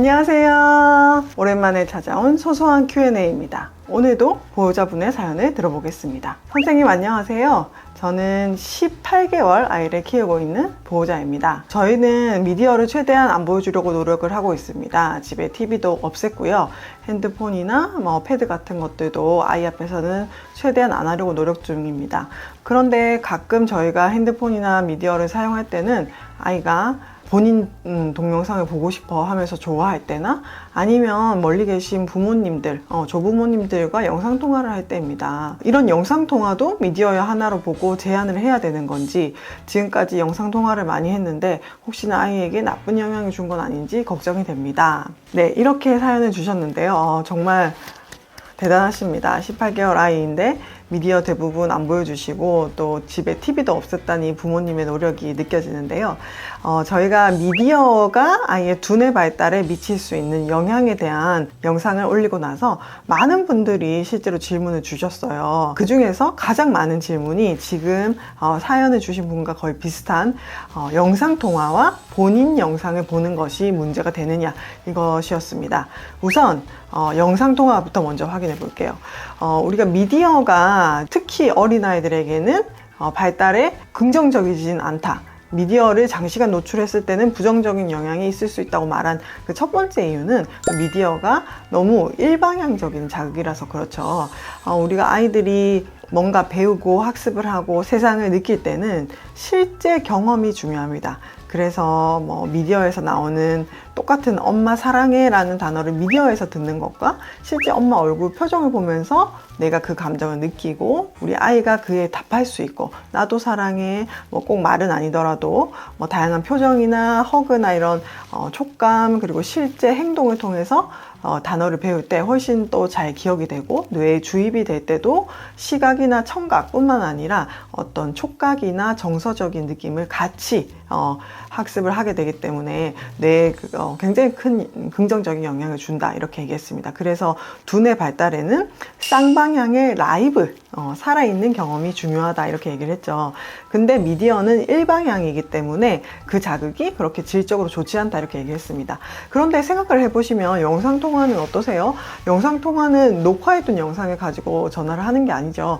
안녕하세요. 오랜만에 찾아온 소소한 Q&A입니다. 오늘도 보호자분의 사연을 들어보겠습니다. 선생님 안녕하세요. 저는 18개월 아이를 키우고 있는 보호자입니다. 저희는 미디어를 최대한 안 보여주려고 노력을 하고 있습니다. 집에 TV도 없앴고요. 핸드폰이나 패드 같은 것들도 아이 앞에서는 최대한 안 하려고 노력 중입니다. 그런데 가끔 저희가 핸드폰이나 미디어를 사용할 때는 아이가 본인 동영상을 보고 싶어 하면서 좋아할 때나 아니면 멀리 계신 부모님들, 조부모님들과 영상통화를 할 때입니다. 이런 영상통화도 미디어 하나로 보고 제한을 해야 되는 건지, 지금까지 영상통화를 많이 했는데 혹시나 아이에게 나쁜 영향을 준 건 아닌지 걱정이 됩니다. 네, 이렇게 사연을 주셨는데요. 정말 대단하십니다. 18개월 아이인데 미디어 대부분 안 보여주시고 또 집에 TV도 없었다니 부모님의 노력이 느껴지는데요. 저희가 미디어가 아이의 두뇌 발달에 미칠 수 있는 영향에 대한 영상을 올리고 나서 많은 분들이 실제로 질문을 주셨어요. 그 중에서 가장 많은 질문이 지금 사연을 주신 분과 거의 비슷한 영상통화와 본인 영상을 보는 것이 문제가 되느냐, 이것이었습니다. 우선 영상통화부터 먼저 확인해 볼게요. 우리가 미디어가 특히 어린아이들에게는 발달에 긍정적이진 않다. 미디어를 장시간 노출했을 때는 부정적인 영향이 있을 수 있다고 말한 그 첫 번째 이유는 미디어가 너무 일방향적인 자극이라서 그렇죠. 우리가 아이들이 뭔가 배우고 학습을 하고 세상을 느낄 때는 실제 경험이 중요합니다. 그래서 미디어에서 나오는 똑같은 엄마 사랑해 라는 단어를 미디어에서 듣는 것과 실제 엄마 얼굴 표정을 보면서 내가 그 감정을 느끼고 우리 아이가 그에 답할 수 있고, 나도 사랑해, 꼭 말은 아니더라도 다양한 표정이나 허그나 이런 촉감, 그리고 실제 행동을 통해서 단어를 배울 때 훨씬 또 잘 기억이 되고, 뇌에 주입이 될 때도 시각이나 청각뿐만 아니라 어떤 촉각이나 정서적인 느낌을 같이 학습을 하게 되기 때문에 뇌에 굉장히 큰 긍정적인 영향을 준다, 이렇게 얘기했습니다. 그래서 두뇌 발달에는 쌍방향의 라이브, 살아있는 경험이 중요하다, 이렇게 얘기를 했죠. 근데 미디어는 일방향이기 때문에 그 자극이 그렇게 질적으로 좋지 않다, 이렇게 얘기했습니다. 그런데 생각을 해보시면 영상통화는 어떠세요? 영상통화는 녹화해둔 영상을 가지고 전화를 하는 게 아니죠.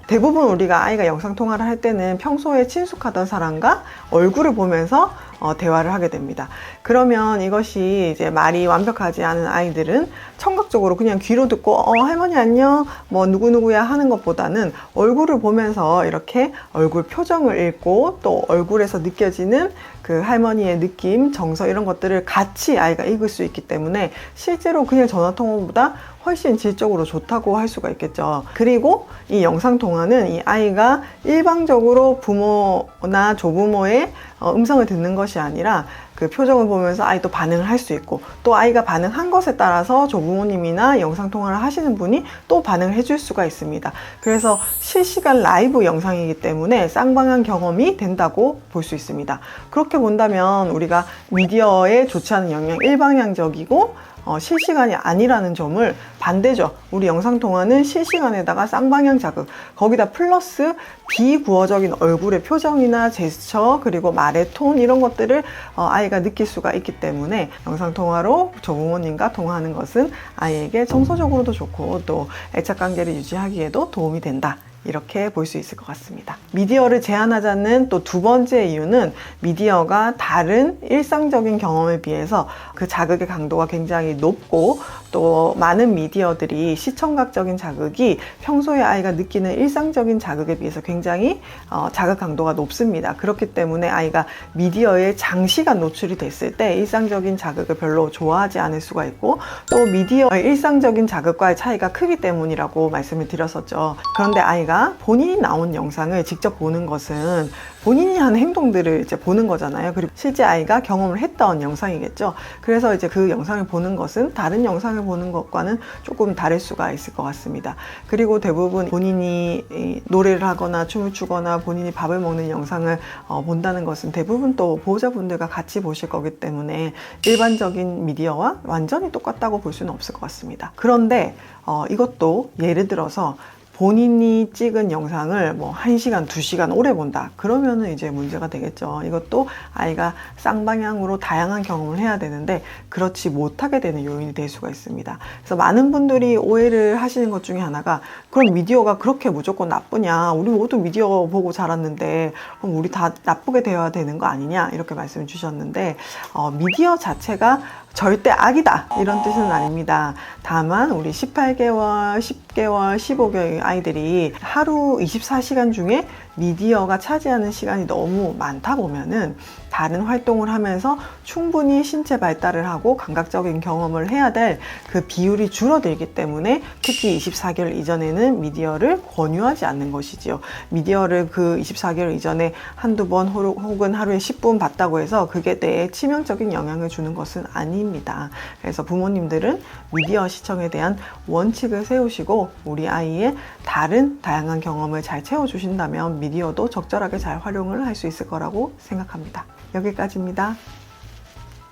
대부분 우리가 아이가 영상통화를 할 때는 평소에 친숙하던 사람과 얼굴을 보면서 대화를 하게 됩니다. 그러면 이것이 이제 말이 완벽하지 않은 아이들은 청각적으로 그냥 귀로 듣고 할머니 안녕, 누구누구야 하는 것보다는 얼굴을 보면서 이렇게 얼굴 표정을 읽고 또 얼굴에서 느껴지는 그 할머니의 느낌, 정서, 이런 것들을 같이 아이가 읽을 수 있기 때문에 실제로 그냥 전화통화보다 훨씬 질적으로 좋다고 할 수가 있겠죠. 그리고 이 영상통화는 이 아이가 일방적으로 부모나 조부모의 음성을 듣는 것이 아니라 그 표정을 보면서 아이도 반응을 할 수 있고, 또 아이가 반응한 것에 따라서 조부모님이나 영상통화를 하시는 분이 또 반응을 해줄 수가 있습니다. 그래서 실시간 라이브 영상이기 때문에 쌍방향 경험이 된다고 볼 수 있습니다. 그렇게 본다면 우리가 미디어에 좋지 않은 영향, 일방향적이고 실시간이 아니라는 점을 반대죠. 우리 영상통화는 실시간에다가 쌍방향 자극, 거기다 플러스 비구어적인 얼굴의 표정이나 제스처, 그리고 말의 톤, 이런 것들을 아이가 느낄 수가 있기 때문에 영상통화로 조부모님과 통화하는 것은 아이에게 정서적으로도 좋고 또 애착관계를 유지하기에도 도움이 된다, 이렇게 볼 수 있을 것 같습니다. 미디어를 제한하자는 또 두 번째 이유는 미디어가 다른 일상적인 경험에 비해서 그 자극의 강도가 굉장히 높고, 또 많은 미디어들이 시청각적인 자극이 평소에 아이가 느끼는 일상적인 자극에 비해서 굉장히 자극 강도가 높습니다. 그렇기 때문에 아이가 미디어에 장시간 노출이 됐을 때 일상적인 자극을 별로 좋아하지 않을 수가 있고, 또 미디어의 일상적인 자극과의 차이가 크기 때문이라고 말씀을 드렸었죠. 그런데 아이가 본인이 나온 영상을 직접 보는 것은 본인이 하는 행동들을 이제 보는 거잖아요. 그리고 실제 아이가 경험을 했던 영상이겠죠. 그래서 이제 그 영상을 보는 것은 다른 영상을 보는 것과는 조금 다를 수가 있을 것 같습니다. 그리고 대부분 본인이 노래를 하거나 춤을 추거나 본인이 밥을 먹는 영상을 본다는 것은 대부분 또 보호자분들과 같이 보실 거기 때문에 일반적인 미디어와 완전히 똑같다고 볼 수는 없을 것 같습니다. 그런데 이것도 예를 들어서 본인이 찍은 영상을 뭐 1시간, 2시간 오래 본다. 그러면은 이제 문제가 되겠죠. 이것도 아이가 쌍방향으로 다양한 경험을 해야 되는데 그렇지 못하게 되는 요인이 될 수가 있습니다. 그래서 많은 분들이 오해를 하시는 것 중에 하나가 그럼 미디어가 그렇게 무조건 나쁘냐? 우리 모두 미디어 보고 자랐는데 그럼 우리 다 나쁘게 되어야 되는 거 아니냐? 이렇게 말씀을 주셨는데 미디어 자체가 절대 악이다 이런 뜻은 아닙니다. 다만 우리 18개월, 10개월, 15개월 아이들이 하루 24시간 중에 미디어가 차지하는 시간이 너무 많다 보면은 다른 활동을 하면서 충분히 신체 발달을 하고 감각적인 경험을 해야 될 그 비율이 줄어들기 때문에 특히 24개월 이전에는 미디어를 권유하지 않는 것이지요. 미디어를 그 24개월 이전에 한두 번 혹은 하루에 10분 봤다고 해서 그게 뇌에 치명적인 영향을 주는 것은 아닙니다. 그래서 부모님들은 미디어 시청에 대한 원칙을 세우시고 우리 아이의 다른 다양한 경험을 잘 채워주신다면 미디어도 적절하게 잘 활용을 할 수 있을 거라고 생각합니다. 여기까지입니다.